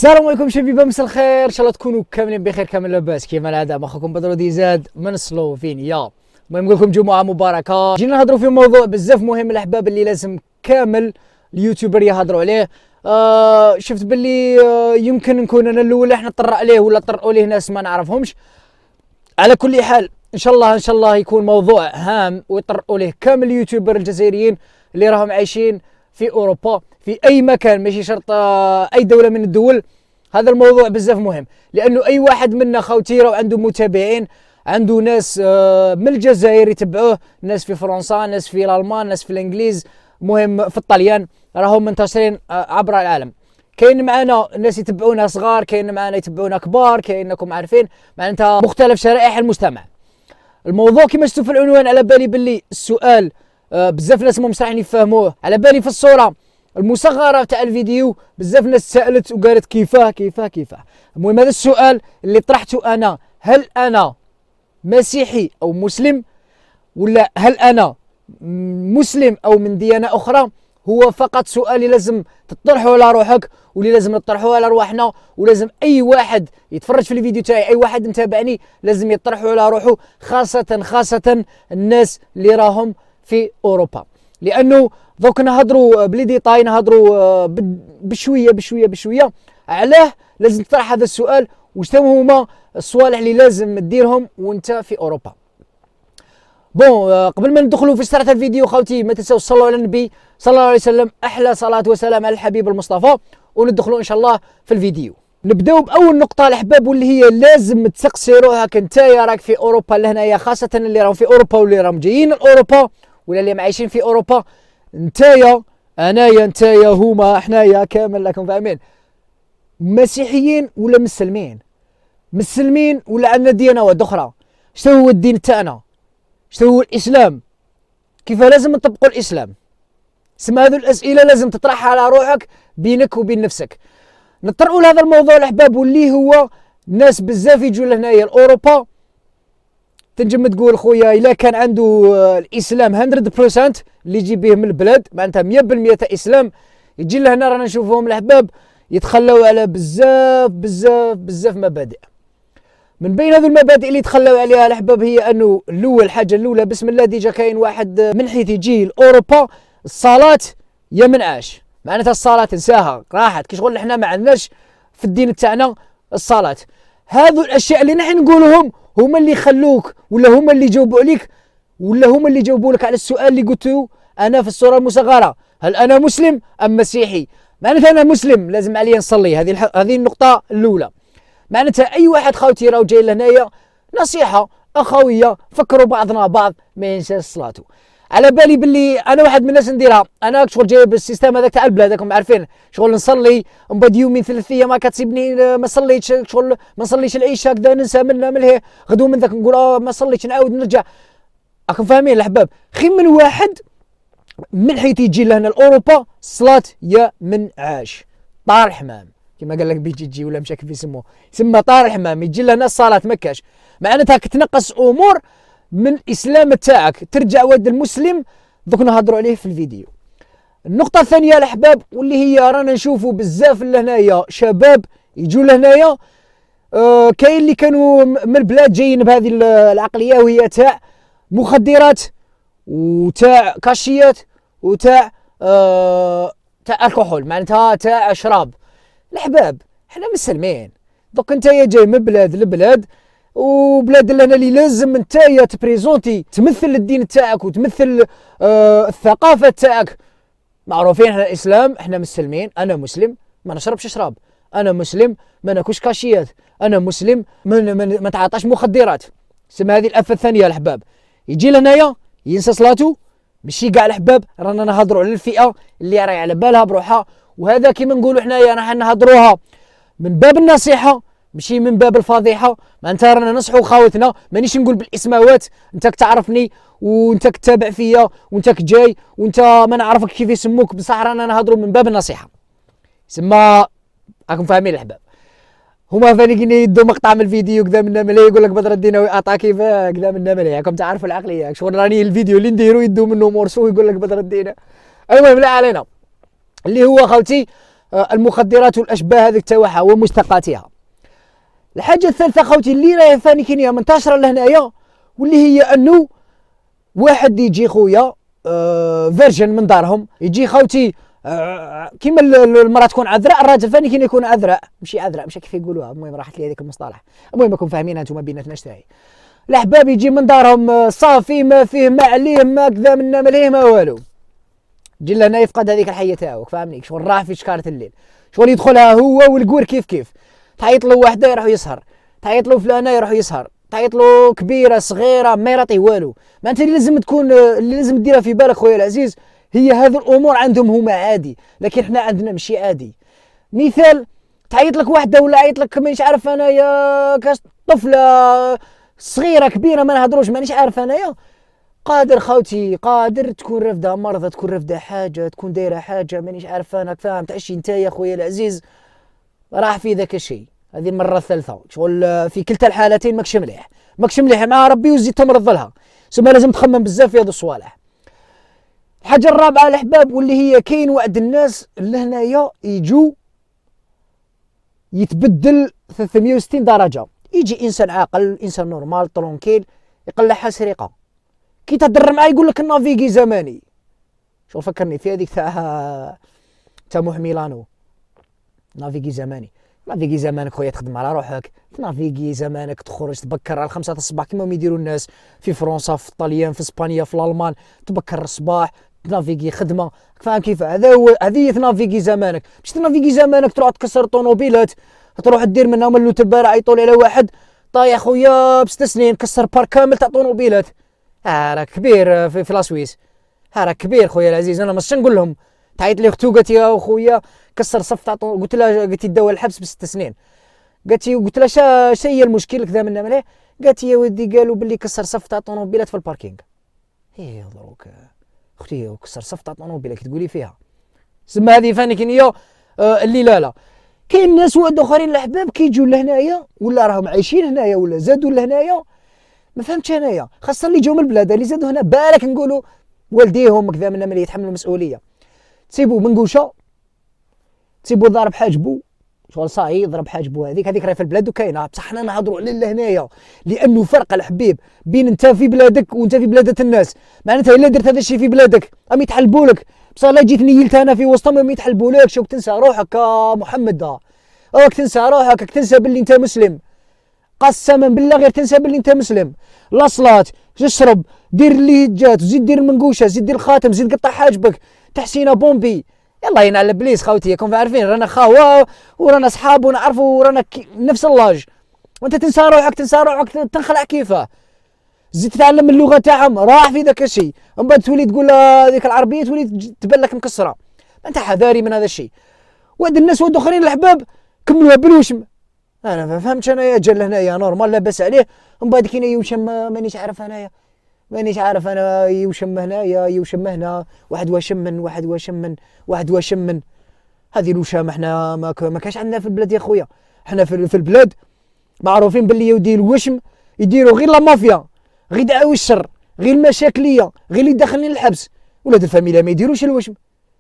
السلام عليكم شبيبه، مساء الخير، ان شاء الله تكونوا كاملين بخير كامل لاباس. كيما العاده اخوكم بدر ديزاد من سلوفينيا. المهم نقول لكم جمعه مباركه. جينا نهضروا في موضوع بزاف مهم الاحباب اللي لازم كامل اليوتيوبر يهضروا عليه. شفت باللي يمكن نكون انا الاول احنا نطرق عليه ولا طرقوا ليه ناس ما نعرفهمش. على كل حال ان شاء الله يكون موضوع هام ويطرقوا ليه كامل اليوتيوبر الجزائريين اللي راهم عايشين في اوروبا في اي مكان، ماشي شرط اي دوله من الدول. هذا الموضوع بزاف مهم لانه اي واحد منا خوتي راه عنده متابعين، عنده ناس من الجزائر يتبعوه، ناس في فرنسا، ناس في الالمان، ناس في الانجليز، مهم في الطليان، راهم منتشرين عبر العالم. كاين معنا ناس يتبعونا صغار، كاين معنا يتبعونا كبار، كاينكم عارفين معناتها مختلف شرائح المجتمع. الموضوع كما شفتوا في العنوان، على بالي باللي السؤال بزاف ناس ما راح يفهموه. على بالي في الصوره المصغره تاع الفيديو بزاف ناس سالت وقالت كيفاه. المهم هذا السؤال اللي طرحته انا، هل انا مسيحي او مسلم، ولا هل انا مسلم او من ديانه اخرى؟ هو فقط سؤال اللي لازم تطرحه على روحك واللي لازم نطرحه على رواحنا، ولازم اي واحد يتفرج في الفيديو تاعي، اي واحد متابعني لازم يطرحه على روحه، خاصه الناس اللي راهم في اوروبا. لانه دوك نهضروا بلي ديتاي، نهضروا بشويه علاه لازم تطرح هذا السؤال، واش هما الصوالح اللي لازم ديرهم وانت في اوروبا. قبل ما ندخلوا في شرح الفيديو خوتي، ما تنساوش تصلوا على النبي صلى الله عليه وسلم، احلى صلاه وسلام على الحبيب المصطفى، وندخلوا ان شاء الله في الفيديو. نبداو باول نقطه الاحباب، واللي هي لازم تسقسي روحك نتايا راك في اوروبا لهنايا، خاصه اللي راهم في اوروبا واللي راهم جايين لاوروبا ولا اللي عايشين في اوروبا. نتايا انايا نتايا هما احنايا كامل راكم فاهمين، مسيحيين ولا مسلمين ولا عندنا ديانات اخرى؟ شنو هو الدين تاعنا؟ شنو هو الاسلام؟ كيف لازم نطبقوا الاسلام؟ سما هذو الاسئله لازم تطرحها على روحك بينك وبين نفسك. نطرقوا لهذا الموضوع الاحباب، واللي هو ناس بزاف يجوا لهنايا لاوروبا، تنجم تقول خويا الا كان عنده الاسلام 100% اللي يجي به من البلاد، معناتها 100% تاع اسلام، يجي لهنا رانا نشوفهم الاحباب يتخلوا على بزاف مبادئ. من بين هذو المبادئ اللي تخلوا عليها الاحباب هي انه الحاجه الاولى، بسم الله، ديجا كاين واحد من حيث يجي لاوروبا الصلاه يا منعاش، معناتها الصلاه انساها راحت، كي شغل احنا ما عندناش في الدين تاعنا الصلاه. هذو الاشياء اللي نحن نقولهم هما اللي يخلوك، ولا هما اللي يجاوبوا عليك، ولا هما اللي يجاوبوا لك على السؤال اللي قلته انا في الصوره المصغره، هل انا مسلم ام مسيحي؟ معناتها انا مسلم لازم علي نصلي، هذه النقطه الاولى. معناتها اي واحد خاوتي راهو جاي لهنايا، نصيحه اخويه، فكروا بعضنا بعض ما ينساش صلاته. على بالي باللي انا واحد من الناس نديرها، انا شغل جاي بالسيستم هذاك تاع البلاد، راكم عارفين، شغل نصلي من بعد يومين 3 ايام ما كتسيبني ما صليتش، شغل ما نصليش العشاء هكذا، ننسى من هي غدو من ذاك نقول ما صليتش، نعاود نرجع. راكم فاهمين الاحباب؟ خير من واحد من حيث يجي لهنا لاوروبا الصلاه يا من عاش طار حمام، كما قال لك بيجي ولا مشى كيف يسمى طار حمام، يجي لهنا الصلاه مكاش، معناتها كتنقص امور من الاسلام تاعك، ترجع ود المسلم. دوك نهضروا عليه في الفيديو. النقطه الثانيه الاحباب، واللي هي رانا نشوفوا بزاف لهنايا شباب يجوا لهنايا، كاين اللي كانوا من البلاد جايين بهذه العقليه، وهي تاع مخدرات وتاع كاشيات وتاع تاع الكحول، معناتها تاع شراب. الاحباب احنا مسلمين، دوك انت جاي من بلاد لبلاد، وبلاد لنا اللي لازم انت تبريزونتي تمثل الدين تاعك وتمثل الثقافه تاعك. معروفين احنا الاسلام، احنا مسلمين، انا مسلم ما نشربش شراب، انا مسلم ما ناكلش كاشيات، انا مسلم ما تعاطاش مخدرات. سما هذه الافه الثانيه الاحباب. يجي لهنايا ينسى صلاته، ماشي كاع الاحباب، رانا نهضروا على الفئه اللي راهي على بالها بروحها، وهذا كيما نقولوا حنايا راح نهضروها من باب النصيحه ماشي من باب الفضيحه. معناتها رانا نصحوا خاوتنا، مانيش نقول بالاسماوات، انت تعرفني وانت كتابع فيا وانت جاي وانت ما نعرفك كيف يسموك، بصح رانا نهضروا من باب النصيحه. سما راكم فاهمين الاحباب؟ هما فاني يدوا مقطع من الفيديو كذا منا ملي، يقول لك بدر الديناوي اعطا كيف كذا منا ملي، راكم تعرفوا العقليه، شغل راني الفيديو اللي نديرو يدوا منه مورسو، يقول لك بدر الدين. المهم لا علينا، اللي هو خوتي المخدرات والاشباه هذيك تاعها ومشتقاتها. الحاجه الثالثه خوتي اللي راهي ثاني كاينه منتشره لهنايا، واللي هي انه واحد يجي خويا فيرجن من دارهم، يجي خوتي كيما المراه تكون عذراء، الراجل ثاني كاين يكون عذراء، ماشي عذراء ماشي كيف يقولوها، المهم راحت لي هذيك المصطلح، المهم راكم فاهمين انتم بيناتنا اش تاعي. الاحباب يجي من دارهم صافي، ما فيه ما عليه ما كذا منا ما ليه ما والو، يجي لهنا يفقد هذيك الحيه تاعو، فاهمني شغل راح في شكاره الليل، شغل يدخلها هو والقور كيف تعيط له وحده يروح يسهر، تعيط له فلانه يروح يسهر، تعيط له كبيره صغيره ما يعطيه والو. ما انت اللي لازم تكون اللي لازم ديرها في بالك خويا العزيز، هي هذه الامور عندهم هما عادي، لكن احنا عندنا ماشي عادي. مثال تعيط لك وحده ولا عيط لك مانيش عارف انايا كاش طفله صغيره كبيره ما نهضروش مانيش عارف انايا، قادر خوتي قادر تكون رافده مرضى، تكون رافده حاجه، تكون دايره حاجه مانيش عارف انا، فاهم تعشي انت يا خويا العزيز راح في ذاك الشيء. هذه المره الثالثه شغل في كلتا الحالتين ماكش مليح مع ربي وزيد تمرض لها، ثم لازم تخمم بزاف في هذا الصوالح. الحاجه الرابعه الاحباب واللي هي كاين وعد الناس اللي هنايا يجوا يتبدل 360 درجه، يجي انسان عاقل انسان نورمال طرونكيل يقلعها سرقه، كي تهضر معاه يقول لك النافيغي زماني. شو فكرني في هذيك تاع ميلانو، نافيغي زماني. نافيغي زمانك خويا تخدم على روحك، نافيغي زمانك تخرج تبكر على 5 الصباح كما يديروا الناس في فرنسا في الطليان في اسبانيا في الالمان، تبكر الصباح تنافيغي خدمه، فاهم كيف؟ هذا هو هذه تنافيغي زمانك، مش تنافيغي زمانك تروح تكسر طوموبيلات، تروح دير منها من البارح يطول على واحد طايح خويا ب6 سنين كسر بارك كامل تاع طوموبيلات. راه كبير في لاسويس، راه كبير خويا العزيز. انا مش نقول لهم تعيط لي اختو قالت يا خويا كسر صف تاع قلت لها قلت داوى الحبس ب6 سنين، قلت لها شا هي المشكل كذا منا مليح، قالت يا ودي قالوا باللي كسر صف تاع طوموبيلات في الباركينغ. دروك اختي كسر صف تاع طوموبيلات تقولي فيها سما هذه فاني كاين اللي لا كاين ناس واحد اخرين الاحباب كيجوا لهنايا ولا راهم عايشين هنايا ولا زادوا لهنايا، ما فهمتش انايا خاصه اللي جاو من البلاد اللي زادوا هنا بالك نقولوا والديهم كذا منا ملي يتحملوا المسؤوليه، تسيبوا منقوشه تسيبوا ضارب حاجبو شغل صاي ضرب حاجبو، هذيك راهي في البلاد وكاينه، بصح حنا نهضروا على لهنايا لانه فرق الحبيب بين انت في بلادك وانت في بلادة الناس. معناتها الا درت هذا الشيء في بلادك ام يتحلبوا لك، بصح لا جيت نيلت انا في وسطهم ما يتحلبولكش، وك تنسى روحك يا محمد، اوك تنسى روحك، تنسى باللي انت مسلم، قسما بالله غير تنسى باللي انت مسلم. لا صلاة تشرب دير اللي جات، زيد دير المنقوشه، زيد دير الخاتم، زيد قطع حاجبك، تحسينه بومبي، يلا ينعل ابليس خوتي كون عارفين رانا خاوه ورانا اصحاب ونعرفوا ورانا نفس اللاج، وانت تنسى روحك تنخلع كيفه، زيد تتعلم اللغه تاعهم راح في ذاك الشيء، ومن بعد تولي تقول هذيك العربيه تولي تبان لك مكسره. انت حذاري من هذا الشيء. وعد الناس وعد اخرين الاحباب كملوها بالوشم، انا ما فهمتش انايا جا لهنايا نورمال لاباس عليه، ومن بعد كاين يوشم مانيش عارف انا يوشم هنايا يوشم هنا، واحد واشم من هذه الوشام احنا ما كاش عندنا في البلاد يا خويا. احنا في البلاد معروفين باللي يودي الوشم يديروا غير لا مافيا، غير دعاوي الشر، غير المشاكليه، غير اللي داخلين الحبس. ولاد الفاميليا ما يديروش الوشم،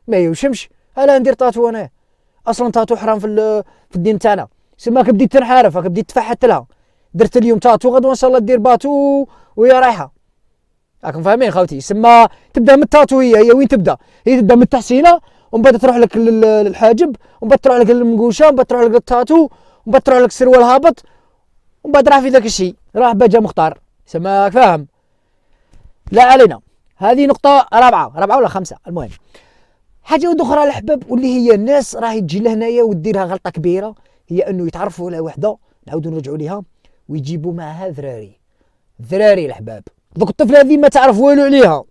ما يوشمش. انا ندير طاتو انا اصلا طاتو حرام في الدين تاعنا، سماك بديت تنحرف بديت تفحت لها، درت اليوم طاتو غدوه ان شاء الله دير باتو وهي رايحه. راكم فاهمين خوتي؟ سما تبدا من التاتو، هي وين تبدا؟ هي تبدا من التحسينه ومن بعد تروح لك للحاجب، ومن بعد تروح لك للمنقوشه، ومن بعد تروح لك للتاتو، ومن بعد تروح لك السروال هابط، ومن بعد راح في ذاك الشيء راح بجا مختار. سماك فاهم؟ لا علينا. هذه نقطه رابعه ولا خمسه. المهم حاجه اخرى الاحباب واللي هي الناس راهي تجي لهنايا وديرها غلطه كبيره، هي انه يتعرفوا على وحده نعاودوا نرجعوا ليها ويجيبوا معها ذراري الاحباب. دوك الطفله هذه ما تعرف والو عليها،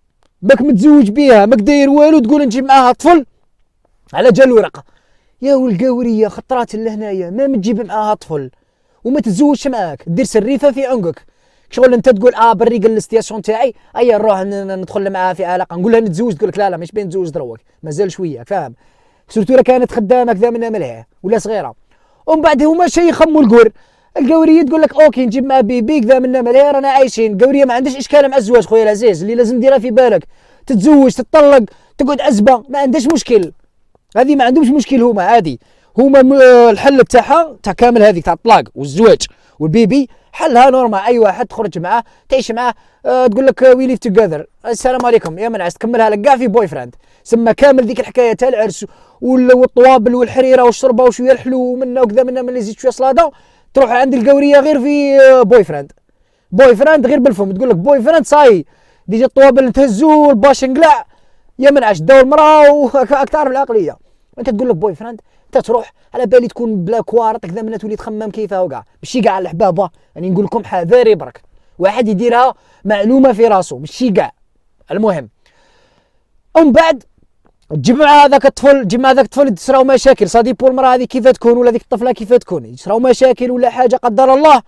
ماك متزوج بيها، ماك داير والو، تقول نجيب معاها طفل على جال ورقه. يا والقاوريه خطرات لهنايا ما متجيب معاها طفل وما تتزوجش معاك، دير سريفه في عنقك شغل انت تقول بري قال الستياسيون تاعي ايا نروح ندخل معاها في علاقه، نقول لها نتزوج، تقول لك لا مش بين نتزوج دروك مازال شويه، فاهم؟ سورتو راه كانت خدامه كذا منها مليح ولا صغيره، ومن بعد هما شي يخموا القوريه تقول لك اوكي نجيب مع بيبي كذا منها مليح رانا عايشين. القوريه ما عندهاش اشكال مع الزواج خويا العزيز، اللي لازم ديرها في بالك تتزوج تطلق تقعد عزبه ما عندهاش مشكل، هذه ما عندهمش مشكل، هما عادي، هما الحل تاعها تاع كامل هذيك تاع الطلاق والزواج والبيبي حلها نورمال. اي واحد تخرج معاه تعيش معاه تقول لك وي ليف توجذر، السلام عليكم يا منعس، تكملها لك كاع في بوي فريند. سما كامل ذيك الحكايه تاع العرس والطوابل والحريره والشربه وشويه الحلو منا وكذا منا من اللي يزيد شويه صلاده، تروح عند القوريه غير في بوي فريند. بوي فريند غير بالفم، تقول لك بوي فريند صاي ديجا الطوابل نتهزو والباش نقلع يا منعش داو المراه وراك تعرف العقليه. انت تقول لك بوي فريند، انت تروح على بالي تكون بلا كوارط كذا منا تولي تخمم كيفاه وكاع، ماشي كاع الحبابه يعني نقول لكم حذاري برك، واحد يديرها معلومه في راسه ماشي كاع. المهم ومن بعد تجيب مع هذاك الطفل تصراو مشاكل، صادي بول المراه هذه كيف تكون ولا ذيك الطفله كيف تكون، يصراو مشاكل ولا حاجه قدر الله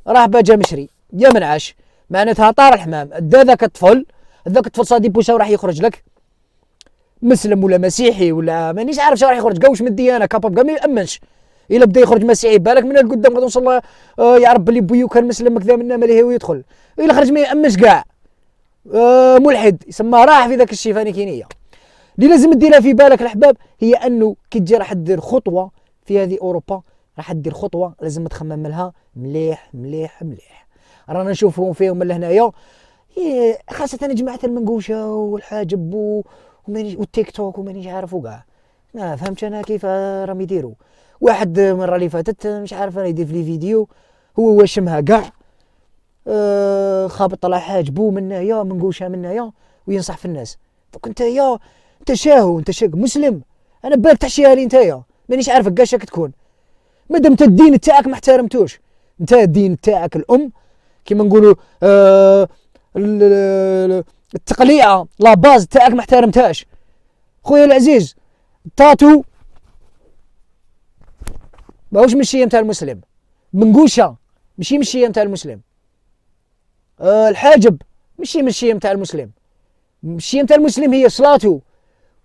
راه باجا مشري يا منعش، معناتها طار الحمام. ذاك الطفل صادي بوشا راح يخرج لك مسلم ولا مسيحي ولا مانيش عارف شنو راح يخرج، قوش من الديانه كاباب كاع ما يامنش. الا بدا يخرج مسيحي بالك من القدام غادي نوصل يعرف بلي بويو كان مسلم كذا منا ماليه ويدخل، الا خرج ما يامنش كاع ملحد يسمى راح في ذاك الشيء فانيكينيه. اللي لازم ديرها في بالك الأحباب هي أنه كي تجي راح تدير خطوة في هذه أوروبا، راح تدير خطوة لازم تخمم لها مليح مليح مليح. رانا نشوفهم فيهم من هنايا خاصة جماعة المنقوشة والحاجب والتيك توك ومانيش عارف وكاع، ما فهمتش أنا كيف راهم يديروا. واحد مرة اللي فاتت مش عارف أنا يدير لي فيديو هو واشمها كاع خابط طلع حاجبو من هنايا منقوشة من هنايا وينصح في الناس. فكنت يا انت شاهو انت شاك مسلم، انا بالك تحشيها لي نتايا مانيش عارفك كاش تكون، مادام انت الدين تاعك ما احترمتوش، انت الدين تاعك الام كيما نقولوا التقليعه لا باز تاعك ما احترمتهاش. خويا العزيز التاتو ماهوش مشيه نتاع المسلم، منقوشه ماشي مشيه نتاع المسلم، الحاجب ماشي مشيه نتاع المسلم، مشيه نتاع المسلم هي صلاته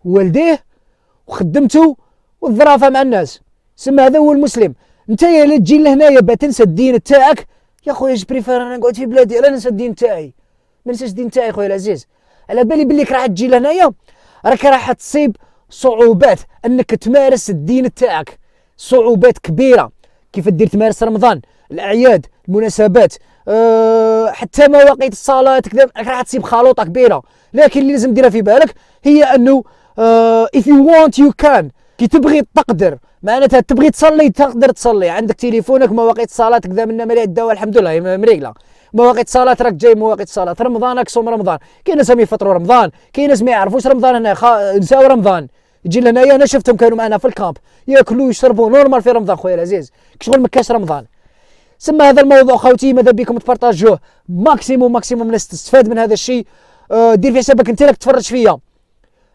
والديه وخدمته والظرافه مع الناس، سما هذا هو المسلم. انت يا لا تجي لهنايا تنسى الدين تاعك يا خويا جبريفير انا نقعد في بلادي لا ننسى الدين تاعي، ما ننساش الدين تاعي خويا العزيز. على بالي بليك راح تجي لهنايا راك راح تصيب صعوبات انك تمارس الدين تاعك، صعوبات كبيره كيف تدير تمارس رمضان الاعياد المناسبات حتى مواقيت الصلاه كذا راح تصيب خلوطه كبيره. لكن اللي لازم ديرها في بالك هي انه if you want you can، كي تبغي تقدر، معناتها تبغي تصلي تقدر تصلي، عندك تليفونك مواقيت الصلاه كذا منا مليح الدواء الحمد لله مريقله، مواقيت الصلاه راك جاي مواقيت الصلاه، رمضانك صوم رمضان، كاين ناس يفطروا رمضان، كاين ناس ما يعرفوش رمضان هنا نساو رمضان يجي لهنايا. انا شفتهم كانوا معنا في الكامب ياكلوا ويشربوا نورمال في رمضان خويا العزيز، كشغل مكاش رمضان. سما هذا الموضوع خوتي ماذا بكم تبارطاجوه ماكسيموم الناس تستفاد من هذا الشيء. دير في حسابك انت راك تفرج فيا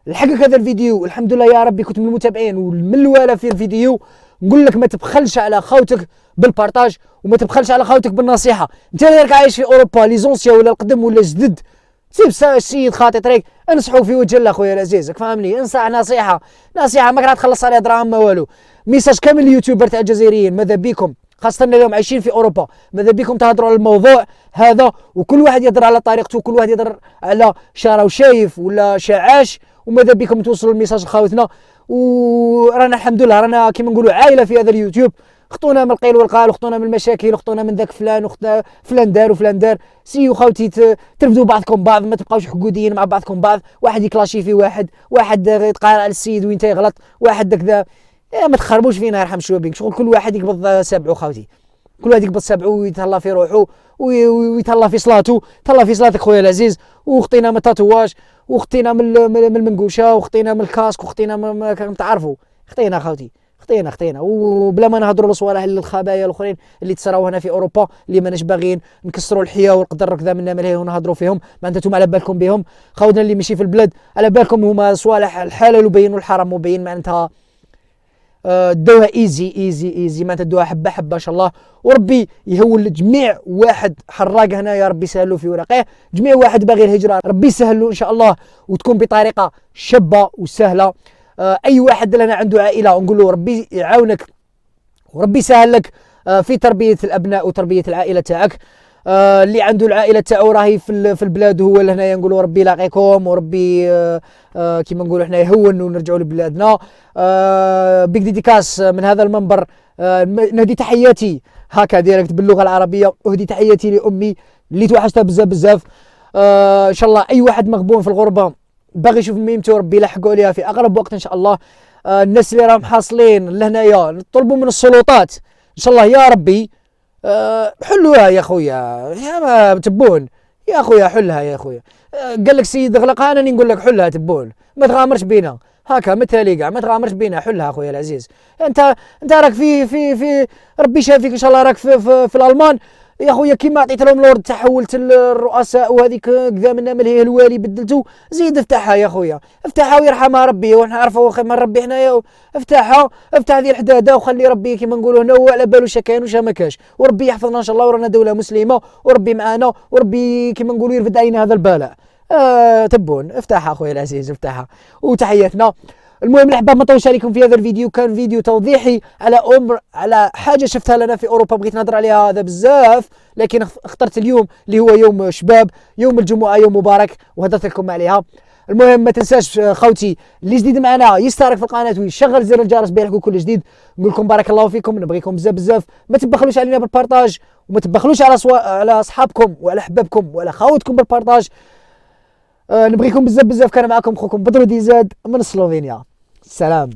لحقك هذا الفيديو الحمد لله يا ربي كنت من المتابعين ومن الوالا في الفيديو. نقول لك ما تبخلش على خوتك بالبارطاج وما تبخلش على خوتك بالنصيحه. انت راك عايش في اوروبا لي زونسيا ولا القدم ولا جدد سيب السيد خاطي طريق انصحوا في وجه الله خويا العزيز، فهمني انصح نصيحه ماك راح تخلص عليها دراهم ما والو. ميساج كامل اليوتيوبر تاع الجزائريين ماذا بيكم خاصة اليوم عايشين في أوروبا ماذا بكم تهضروا على الموضوع هذا وكل واحد يهضر على طريقته وكل واحد يهضر على شارع وشايف ولا شعاش، وماذا بكم توصلوا الميساج لخاوتنا. ورانا الحمد لله رانا كيما نقولوا عائلة في هذا اليوتيوب، خطونا من القيل والقال وخطونا من المشاكل وخطونا من ذاك فلان فلان دار وفلان دار. سيو خوتي ترفدوا بعضكم بعض، ما تبقاوش حقوديين مع بعضكم بعض، واحد يكلاشي في واحد يتقال على السيد وانت يغلط، واحد كذا ما تخربوش فينا يرحم شوبينك. شغل كل واحد يقبض سبعه خوتي، كل واحد يقبض سبعه ويتهلا في روحه ويتهلا في صلاته. تهلا في صلاتك خويا العزيز. وخطينا من التاتواج وخطينا من المنقوشه وخطينا من الكاسك وخطينا من تعرفوا خطينا خوتي خطينا وبلا ما نهضروا لصوالح للخبايا الاخرين اللي تصراو هنا في اوروبا اللي ماناش باغيين نكسروا الحياه والقدر كذا منا ملهي ونهضروا فيهم. ما انتم على بالكم بهم خوتنا اللي ماشي في البلاد على بالكم هما صوالح الحلال وبين والحرام وبين معناتها دوها ايزي ما تدوها حبه حبه ان شاء الله. وربي يهول جميع واحد حراق هنا يا ربي يسهل له في ورقه، جميع واحد باغي الهجره ربي يسهل له ان شاء الله وتكون بطريقه شابه وسهله. اي واحد لنا عنده عائله ونقول له ربي يعاونك وربي يسهل لك في تربيه الابناء وتربيه العائله تاعك. اللي عنده العائله تاعو راهي في البلاد هو لهنايا نقولوا ربي يلاقيكم وربي كيما نقولوا احنا يهون ونرجعوا لبلادنا. بيك ديديكاس من هذا المنبر، نهدي تحياتي هكا ديريكت باللغه العربيه، اهدي تحياتي لامي اللي توحشتها بزاف بزاف. ان شاء الله اي واحد مغبون في الغربه باغي يشوف ميمته ربي يلحقوا عليها في اقرب وقت ان شاء الله. الناس اللي راهم حاصلين لهنايا نطلبوا من السلطات ان شاء الله يا ربي حلوها يا خويا، يا ما تبون يا خويا حلها يا خويا. قال لك سيد اغلقها، انا نقول لك حلها تبون، ما تغامرش بينا هكا مثالي كاع، ما تغامرش بينا حلها خويا العزيز. انت راك في ربي شافيك ان شاء الله، راك في الالمان يا خويا، كيما عطيت لهم لورد تحولت الرؤساء وهذيك كذا من امل هي الوالي بدلتو، زيد افتحها يا خويا، افتحها ويرحمها ربي، ونحن نعرفوا خير من ربي حنايا. افتح هذه الحداده وخلي ربي كيما نقولوا هنا هو على بالو شا كاين وشا ما كاش، وربي يحفظنا ان شاء الله ورانا دوله مسلمه وربي معانا وربي كيما نقولوا يرفد علينا هذا البلاء. تبون افتحها اخويا العزيز افتحها. وتحياتنا. المهم الاحباب ما نطولش عليكم في هذا الفيديو، كان فيديو توضيحي على حاجه شفتها لنا في اوروبا بغيت نهضر عليها هذا بزاف، لكن اخترت اليوم اللي هو يوم شباب، يوم الجمعه، يوم مبارك وهدرت لكم عليها. المهم ما تنساش خوتي اللي جديد معنا يشترك في القناه ويشغل زر الجرس بيلحقوا كل جديد. نقول لكم بارك الله فيكم، نبغيكم بزاف بزاف، ما تبخلوش علينا بالبارطاج وما تبخلوش على اصحابكم وعلى احبابكم وعلى خاوتكم بالبارطاج. نبغيكم بزاف بزاف. كان معكم خوكم بدر ديزاد من سلوفينيا. سلام.